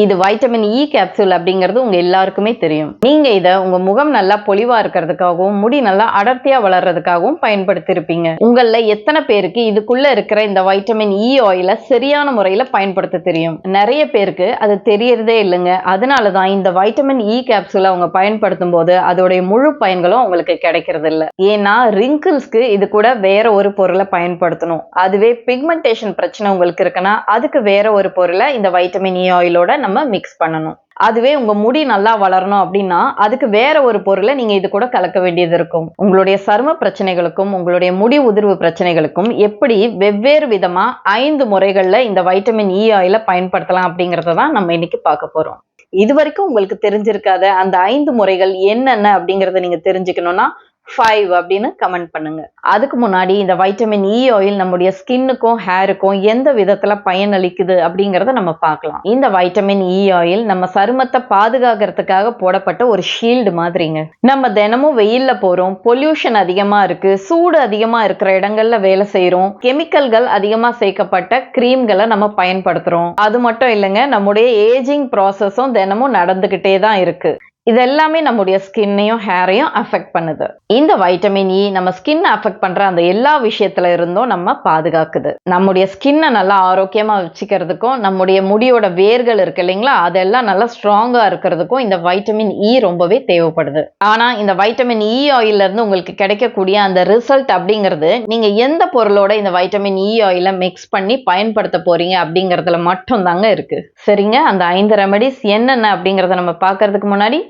இது vitamin E capsule அப்படிங்கிறது உங்க எல்லாருக்குமே தெரியும். நீங்க இத உங்க முகம் நல்லா பொலிவா இருக்கிறதுக்காகவும் முடி நல்லா அடர்த்தியா வளர்றதுக்காகவும் பயன்படுத்தி இருப்பீங்க. உங்கள எத்தனை பேருக்கு இதுக்குள்ள இருக்கிற இந்த வைட்டமின் இ ஆயில சரியான முறையில பயன்படுத்த தெரியும்? நிறைய பேருக்கு அது தெரியறதே இல்லைங்க. அதனாலதான் இந்த வைட்டமின் இ கேப்சூலை அவங்க பயன்படுத்தும் போது அதோடைய முழு பயன்களும் அவங்களுக்கு கிடைக்கிறது இல்லை. ஏன்னா ரிங்கிள்ஸ்க்கு இது கூட வேற ஒரு பொருளை பயன்படுத்தணும். அதுவே பிக்மெண்டேஷன் பிரச்சனை உங்களுக்கு இருக்குன்னா அதுக்கு வேற ஒரு பொருளை இந்த வைட்டமின் இ ஆயிலோட நம்ம மிக்ஸ் பண்ணணும். அதுவே உங்க முடி நல்லா வளரணும் அப்படின்னா அதுக்கு வேற ஒரு பொருளை நீங்க இது கூட கலக்க வேண்டியது இருக்கும். உங்களுடைய சரும பிரச்சனைகளுக்கும் உங்களுடைய முடி உதிர்வு பிரச்சனைகளுக்கும் எப்படி வெவ்வேறு விதமா 5 முறைகள்ல இந்த வைட்டமின் இ ஆயில பயன்படுத்தலாம் அப்படிங்கறத தான் நம்ம இன்னைக்கு பார்க்க போறோம். இது வரைக்கும் உங்களுக்கு தெரிஞ்சிருக்காத அந்த 5 முறைகள் என்னென்ன அப்படிங்கறத நீங்க தெரிஞ்சுக்கணும்னா 5 அப்படின்னு கமெண்ட் பண்ணுங்க. அதுக்கு முன்னாடி இந்த வைட்டமின் இ ஆயில் நம்முடைய ஸ்கின்னுக்கும் ஹேருக்கும் எந்த விதத்துல பயனளிக்குது அப்படிங்கறத நம்ம பார்க்கலாம். இந்த வைட்டமின் இ ஆயில் நம்ம சருமத்தை பாதுகாக்கிறதுக்காக போடப்பட்ட ஒரு ஷீல்டு மாதிரிங்க. நம்ம தினமும் வெயில்ல போறோம், பொல்யூஷன் அதிகமா இருக்கு, சூடு அதிகமா இருக்கிற இடங்கள்ல வேலை செய்யறோம், கெமிக்கல்கள் அதிகமா சேர்க்கப்பட்ட கிரீம்களை நம்ம பயன்படுத்துறோம். அது மட்டும் இல்லைங்க, நம்முடைய ஏஜிங் ப்ராசஸும் தினமும் நடந்துகிட்டே தான் இருக்கு. இது எல்லாமே நம்முடைய ஸ்கின்னையும் ஹேரையும் அஃபெக்ட் பண்ணுது. இந்த வைட்டமின் இ நம்ம ஸ்கின் அஃபெக்ட் பண்ற அந்த எல்லா விஷயத்துல இருந்தும் நம்ம பாதுகாக்குது. நம்முடைய ஸ்கின்னை நல்லா ஆரோக்கியமா வச்சுக்கிறதுக்கும் நம்முடைய முடியோட வேர்கள் இருக்கு இல்லைங்களா, அதெல்லாம் நல்லா ஸ்ட்ராங்கா இருக்கிறதுக்கும் இந்த வைட்டமின் இ ரொம்பவே தேவைப்படுது. ஆனா இந்த வைட்டமின் இ ஆயில இருந்து உங்களுக்கு கிடைக்கக்கூடிய அந்த ரிசல்ட் அப்படிங்கிறது நீங்க எந்த பொருளோட இந்த வைட்டமின் இ ஆயில மிக்ஸ் பண்ணி பயன்படுத்த போறீங்க அப்படிங்கறதுல மட்டும் தாங்க இருக்கு. சரிங்க, அந்த 5 ரெமெடிஸ் என்னென்ன அப்படிங்கறத நம்ம பார்க்கறதுக்கு முன்னாடி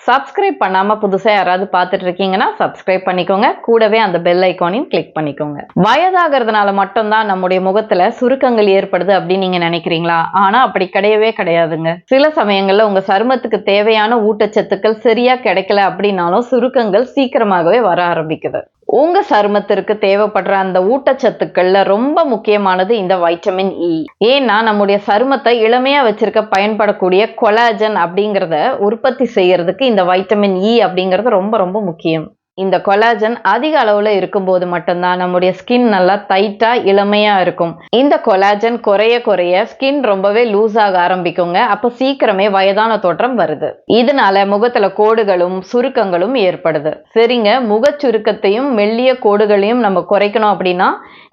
சப்ஸ்கிரைப் பண்ணாம புதுசா யாராவது பார்த்துட்டு இருக்கீங்கன்னா சப்ஸ்கிரைப் பண்ணிக்கோங்க. கூடவே அந்த பெல் ஐக்கானையும் கிளிக் பண்ணிக்கோங்க. வயதாகிறதுனால மட்டும்தான் நம்முடைய முகத்துல சுருக்கங்கள் ஏற்படுது அப்படின்னு நீங்க நினைக்கிறீங்களா? ஆனா அப்படி கிடையவே கிடையாதுங்க. சில சமயங்கள்ல உங்க சருமத்துக்கு தேவையான ஊட்டச்சத்துக்கள் சரியா கிடைக்கல அப்படின்னாலும் சுருக்கங்கள் சீக்கிரமாகவே வர ஆரம்பிக்குது. உங்க சருமத்திற்கு தேவைப்படுற அந்த ஊட்டச்சத்துக்கள்ல ரொம்ப முக்கியமானது இந்த வைட்டமின் இ. ஏன்னா நம்முடைய சருமத்தை இளமையா வச்சிருக்க பயன்படக்கூடிய கொலாஜன் அப்படிங்கறத உற்பத்தி செய்யறதுக்கு இந்த வைட்டமின் இ அப்படிங்கிறது ரொம்ப ரொம்ப முக்கியம். இந்த கொலாஜன் அதிக அளவுல இருக்கும்போது மட்டும்தான் நம்முடைய ஸ்கின் நல்லா டைட்டா இளமையா இருக்கும். இந்த கொலாஜன் குறைய குறைய ஸ்கின் ரொம்பவே லூஸ் ஆக ஆரம்பிக்குங்க. அப்ப சீக்கிரமே வயதான தோற்றம் வருது. இதனால முகத்துல கோடுகளும் சுருக்கங்களும் ஏற்படுது. சரிங்க, முக சுருக்கத்தையும் மெல்லிய கோடுகளையும் நம்ம குறைக்கணும் அப்படின்னா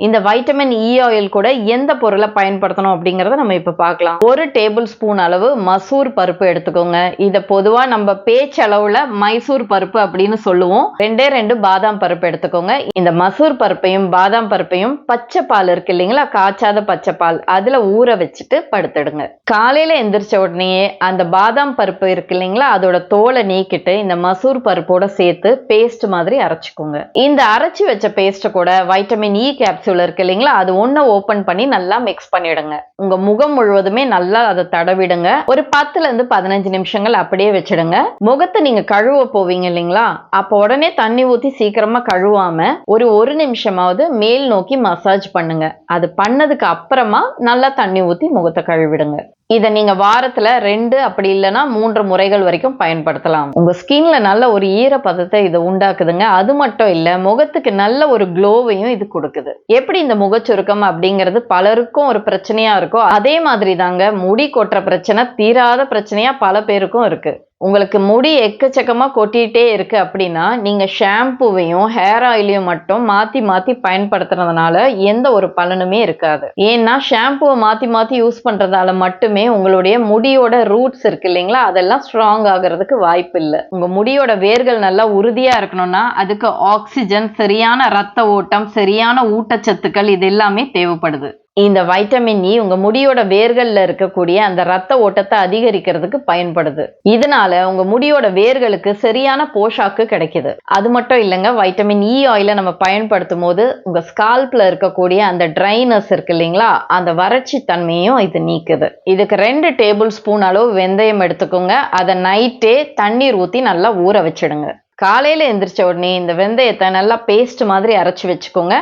இந்த வைட்டமின் இ ஆயில் கூட எந்த பொருளை பயன்படுத்தணும் அப்படிங்கறத நம்ம இப்ப பார்க்கலாம். 1 டேபிள் ஸ்பூன் அளவு மசூர் பருப்பு எடுத்துக்கோங்க. இத பொதுவா நம்ம பேச்சளவுல மைசூர் பருப்பு அப்படின்னு சொல்லுவோம். 2 பாதாம் பருப்பு எடுத்துக்கோங்க. இந்த மசூர் பருப்பையும் பாதாம் பருப்பையும் பச்சை பால் இருக்கு இல்லைங்களா, காய்ச்சாத பச்சை பால், அதுல ஊற வச்சுட்டு படுத்துடுங்க. காலையில எந்திரிச்ச உடனே அந்த பாதாம் பருப்பு இருக்கு இல்லைங்களா, அதோட தோலை நீக்கிட்டு இந்த மசூர் பருப்போட சேர்த்து பேஸ்ட் மாதிரி அரைச்சுக்கோங்க. இந்த அரைச்சி வச்ச பேஸ்ட் கூட வைட்டமின் இ கேப்சூல் இருக்கு இல்லைங்களா, அது ஒண்ணு ஓபன் பண்ணி நல்லா மிக்ஸ் பண்ணிடுங்க. உங்க முகம் முழுவதுமே நல்லா அதை தடவிடுங்க. ஒரு 10 இருந்து 15 நிமிஷங்கள் அப்படியே வச்சிடுங்க. முகத்தை நீங்க கழுவ போவீங்க இல்லைங்களா, அப்ப உடனே தண்ணி ஊத்தி சீக்கிரமா கழுவாம ஒரு நிமிஷமாவது மேல் நோக்கி மசாஜ் பண்ணுங்க. அது பண்ணதுக்கு அப்புறமா நல்லா தண்ணி ஊத்தி முகத்தை கழுவிடுங்க. இதை நீங்க வாரத்துல 2 அப்படி இல்லைன்னா 3 முறைகள் வரைக்கும் பயன்படுத்தலாம். உங்க ஸ்கின்ல நல்ல ஒரு ஈரப்பதத்தை இது உண்டாக்குதுங்க. அது மட்டும் இல்ல, முகத்துக்கு நல்ல ஒரு க்ளோவையும் இது கொடுக்குது. எப்படி இந்த முகச்சுருக்கம் அப்படிங்கிறது பலருக்கும் ஒரு பிரச்சனையா இருக்கோ அதே மாதிரி தாங்க முடி கொட்டுற பிரச்சனை தீராத பிரச்சனையா பல பேருக்கும் இருக்கு. உங்களுக்கு முடி எக்கச்சக்கமா கொட்டிட்டே இருக்கு அப்படின்னா நீங்க ஷாம்புவையும் ஹேர் ஆயிலையும் மட்டும் மாத்தி மாத்தி பயன்படுத்துறதுனால எந்த ஒரு பலனுமே இருக்காது. ஏன்னா ஷாம்புவை மாத்தி மாத்தி யூஸ் பண்றதால மட்டுமே உங்களுடைய முடியோட ரூட்ஸ் இருக்கு இல்லைங்களா, அதெல்லாம் ஸ்ட்ராங் ஆகிறதுக்கு வாய்ப்பு இல்லை. உங்க முடியோட வேர்கள் நல்லா உறுதியா இருக்கணும்னா அதுக்கு ஆக்சிஜன், சரியான ரத்த ஓட்டம், சரியான ஊட்டச்சத்துக்கள் இது எல்லாமே தேவைப்படுது. இந்த வைட்டமின் இ உங்க முடியோட வேர்கள்ல இருக்கக்கூடிய அந்த ரத்த ஓட்டத்தை அதிகரிக்கிறதுக்கு பயன்படுது. இதனால உங்க முடியோட வேர்களுக்கு சரியான போஷாக்கு கிடைக்குது. அது மட்டும் இல்லைங்க, வைட்டமின் இ ஆயில நம்ம பயன்படுத்தும் போது உங்க ஸ்கால்ப்ல இருக்கக்கூடிய அந்த ட்ரைனஸ் இருக்கு இல்லைங்களா, அந்த வறட்சி தன்மையும் இது நீக்குது. இதுக்கு 2 டேபிள் ஸ்பூன் அளவு வெந்தயம் எடுத்துக்கோங்க. அதை நைட்டே தண்ணீர் ஊத்தி நல்லா ஊற வச்சிடுங்க. காலையில எந்திரிச்ச உடனே இந்த வெந்தயத்தை நல்லா பேஸ்ட் மாதிரி அரைச்சு வச்சுக்கோங்க.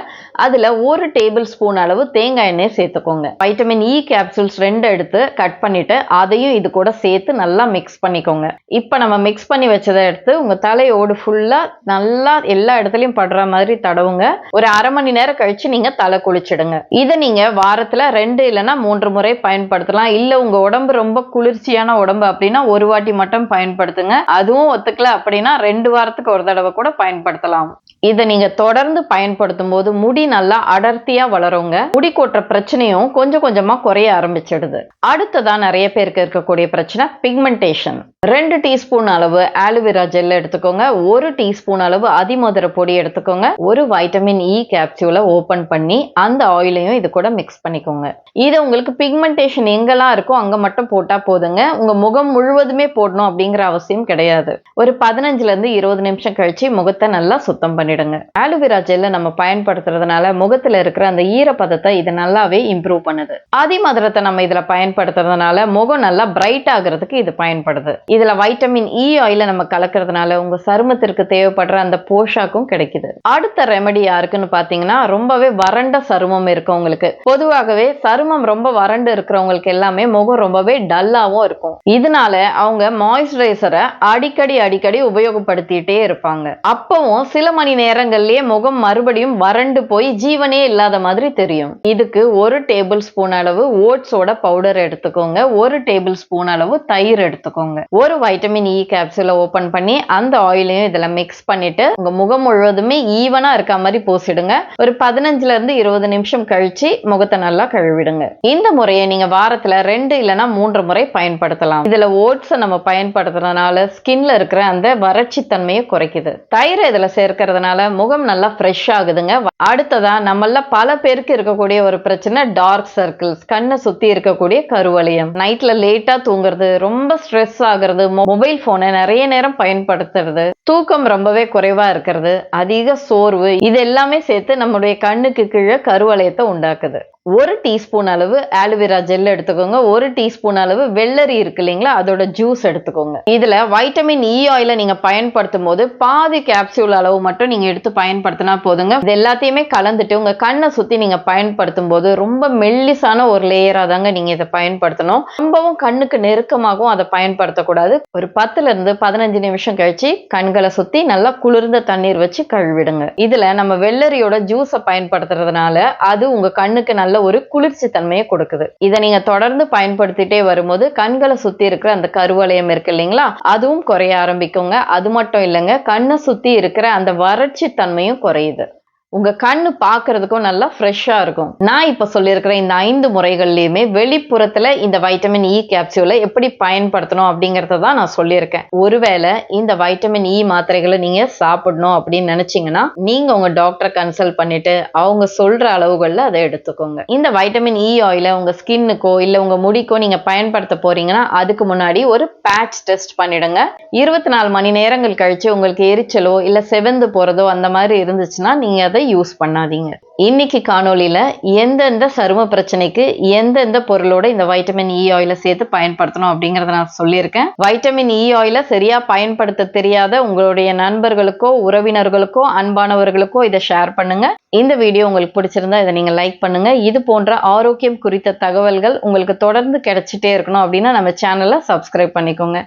அதுல 1 டேபிள் ஸ்பூன் அளவு தேங்காய் எண்ணெய் சேர்த்துக்கோங்க. வைட்டமின் இ கேப்சூல்ஸ் 2 எடுத்து கட் பண்ணிட்டு அதையும் இது கூட சேர்த்து நல்லா மிக்ஸ் பண்ணிக்கோங்க. இப்ப நம்ம மிக்ஸ் பண்ணி வச்சதை எடுத்து உங்க தலையோடு ஃபுல்லா நல்லா எல்லா இடத்துலயும் படுற மாதிரி தடவுங்க. ஒரு அரை மணி நேரம் கழிச்சு நீங்க தலை குளிச்சிடுங்க. இதை நீங்க வாரத்துல 2 இல்லைன்னா 3 முறை பயன்படுத்தலாம். இல்ல உங்க உடம்பு ரொம்ப குளிர்ச்சியான உடம்பு அப்படின்னா ஒரு வாட்டி மட்டும் பயன்படுத்துங்க. அதுவும் ஒத்துக்கல அப்படின்னா 2 வாரத்துக்கு ஒரு தடவை கூட பயன்படுத்தலாம். இதை நீங்க தொடர்ந்து பயன்படுத்தும் போது முடி நல்லா அடர்த்தியா வளருங்க. முடி கொட்டுற பிரச்சனையும் கொஞ்சம் கொஞ்சமா குறைய ஆரம்பிச்சிடுது. அடுத்ததா நிறைய பேருக்கு இருக்கக்கூடிய பிரச்சனை பிக்மெண்டேஷன். 2 டீஸ்பூன் அளவு ஆலோவேரா ஜெல் எடுத்துக்கோங்க. 1 டீஸ்பூன் அளவு அதிமதுர பொடி எடுத்துக்கோங்க. ஒரு வைட்டமின் இ கேப்சூலை ஓபன் பண்ணி அந்த ஆயிலையும் இது கூட மிக்ஸ் பண்ணிக்கோங்க. இது உங்களுக்கு பிக்மெண்டேஷன் எங்கெல்லாம் இருக்கோ அங்க மட்டும் போட்டா போதுங்க. உங்க முகம் முழுவதுமே போடணும் அப்படிங்கிற அவசியம் கிடையாது. ஒரு 15ல இருந்து 20 நிமிஷம் கழிச்சு முகத்தை நல்லா சுத்தம் பண்ணிடுங்க. ஆலோவேரா ஜெல்லை நம்ம பயன்படுத்துறதுனால முகத்துல இருக்கிற அந்த ஈரப்பதத்தை இது நல்லாவே இம்ப்ரூவ் பண்ணுது. அதிமதுரத்தை நம்ம இதுல பயன்படுத்துறதுனால முகம் நல்லா பிரைட் ஆகிறதுக்கு இது பயன்படுது. இதுல வைட்டமின் இ ஆயில நம்ம கலக்கிறதுனால உங்க சருமத்திற்கு தேவைப்படுற அந்த போஷாக்கும் கிடைக்குது. அடுத்த ரெமெடி யாருக்குன்னு பாத்தீங்கன்னா ரொம்பவே வறண்ட சருமம் இருக்கவங்களுக்கு. பொதுவாகவே சருமம் ரொம்ப வறண்டு இருக்கிறவங்களுக்கு எல்லாமே முகம் ரொம்பவே டல்லாவும் இருக்கும். இதனால அவங்க மாய்ஸ்சரைசரை அடிக்கடி உபயோகப்படுத்திட்டே இருப்பாங்க. அப்பவும் சில மணி நேரங்கள்லயே முகம் மறுபடியும் வறண்டு போய் ஜீவனே இல்லாத மாதிரி தெரியும். இதுக்கு 1 டேபிள் ஸ்பூன் அளவு ஓட்ஸோட பவுடர் எடுத்துக்கோங்க. 1 டேபிள் ஸ்பூன் அளவு தயிர் எடுத்துக்கோங்க. ஒரு வைட்டமின் இ கேப்சூலை ஓபன் பண்ணி அந்த ஆயிலையும் இதுல மிக்ஸ் பண்ணிட்டு உங்க முகம் முழுவதுமே ஈவனா இருக்க மாதிரி பூசிடுங்க. ஒரு 15ல இருந்து 20 நிமிஷம் கழிச்சு முகத்தை நல்லா கழுவிடுங்க. இந்த முறையை நீங்க வாரத்துல 2 இல்லைன்னா 3 முறை பயன்படுத்தலாம். இதுல ஓட்ஸை நம்ம பயன்படுத்துறதுனால ஸ்கின்ல இருக்கிற அந்த வறட்சி தன்மையை குறைக்குது. தயிரை இதுல சேர்க்கறதுனால முகம் நல்லா ஃப்ரெஷ் ஆகுதுங்க. அடுத்ததா நம்மள பல பேருக்கு இருக்கக்கூடிய ஒரு பிரச்சனை டார்க் சர்க்கிள்ஸ், கண்ணை சுத்தி இருக்கக்கூடிய கருவளையம். நைட்ல லேட்டா தூங்குறது, ரொம்ப ஸ்ட்ரெஸ் ஆகுறது, மொபைல் போனை நிறைய நேரம் பயன்படுத்துறது, தூக்கம் ரொம்பவே குறைவா இருக்கிறது, அதிக சோர்வு, இது எல்லாமே சேர்த்து நம்முடைய கண்ணுக்கு கீழே கருவளையத்தை உண்டாக்குது. 1 டீஸ்பூன் அளவு ஆலோவேரா ஜெல் எடுத்துக்கோங்க. 1 டீஸ்பூன் அளவு வெள்ளரி இருக்கு இல்லைங்களா, அதோட ஜூஸ் எடுத்துக்கோங்க. இதுல வைட்டமின் இ ஆயில நீங்க பயன்படுத்தும் போது பாதி கேப்சூல் அளவு மட்டும் நீங்க எடுத்து பயன்படுத்தினா போதுங்க. இது எல்லாத்தையுமே கலந்துட்டு உங்க கண்ணை சுத்தி நீங்க பயன்படுத்தும் போது ரொம்ப மெல்லிசான ஒரு லேயரா தாங்க நீங்க இதை பயன்படுத்தணும். ரொம்பவும் கண்ணுக்கு நெருக்கமாகவும் அதை பயன்படுத்தக்கூடாது. ஒரு 10ல இருந்து 15 நிமிஷம் கழிச்சு கண்களை சுத்தி நல்லா குளிர்ந்த தண்ணீர் வச்சு கழுவிடுங்க. இதுல நம்ம வெள்ளரியோட ஜூஸை பயன்படுத்துறதுனால அது உங்க கண்ணுக்கு நல்ல ஒரு குளிர்ச்சி தன்மையை கொடுக்குது. இதை நீங்க தொடர்ந்து பயன்படுத்திட்டே வரும்போது கண்களை சுத்தி இருக்கிற அந்த கருவளையம் இருக்கு இல்லைங்களா, அதுவும் குறைய ஆரம்பிக்குங்க. அது மட்டும் இல்லைங்க, கண்ணை சுத்தி இருக்கிற அந்த வறட்சி தன்மையும் குறையுது. உங்க கண்ணு பாக்குறதுக்கும் நல்லா ஃப்ரெஷ்ஷா இருக்கும். நான் இப்ப சொல்லியிருக்கிற இந்த 5 முறைகள்லயுமே வெளிப்புறத்துல இந்த வைட்டமின் இ கேப்சூலை எப்படி பயன்படுத்தணும் அப்படிங்கறத தான் நான் சொல்லியிருக்கேன். ஒருவேளை இந்த வைட்டமின் இ மாத்திரைகளை நீங்க சாப்பிடணும் அப்படின்னு நினைச்சீங்கன்னா நீங்க உங்க டாக்டரை கன்சல்ட் பண்ணிட்டு அவங்க சொல்ற அளவுகள்ல அதை எடுத்துக்கோங்க. இந்த வைட்டமின் இ ஆயில உங்க ஸ்கின்னுக்கோ இல்ல உங்க முடிக்கோ நீங்க பயன்படுத்த போறீங்கன்னா அதுக்கு முன்னாடி ஒரு பேட்ச் டெஸ்ட் பண்ணிடுங்க. 24 மணி நேரங்கள் கழிச்சு உங்களுக்கு எரிச்சலோ இல்ல செவந்து போறதோ அந்த மாதிரி இருந்துச்சுன்னா நீங்க அதை யூஸ் பண்ணாதீங்க. இன்னைக்கு காணொளியில எந்தெந்த சரும பிரச்சனைக்கு எந்தெந்த பொருளோட இந்த வைட்டமின் இ ஆயில சேர்த்து பயன்படுத்தணும் அப்படிங்கறத நான் சொல்லியிருக்கேன். வைட்டமின் இ ஆயில சரியா பயன்படுத்த தெரியாத உங்களுடைய நண்பர்களுக்கோ உறவினர்களுக்கோ அன்பானவர்களுக்கோ இதை ஷேர் பண்ணுங்க. இந்த வீடியோ உங்களுக்கு பிடிச்சிருந்தா இதை நீங்க லைக் பண்ணுங்க. இது போன்ற ஆரோக்கியம் குறித்த தகவல்கள் உங்களுக்கு தொடர்ந்து கிடைச்சிட்டே இருக்கணும் அப்படின்னா நம்ம சேனலை சப்ஸ்கிரைப் பண்ணிக்கோங்க.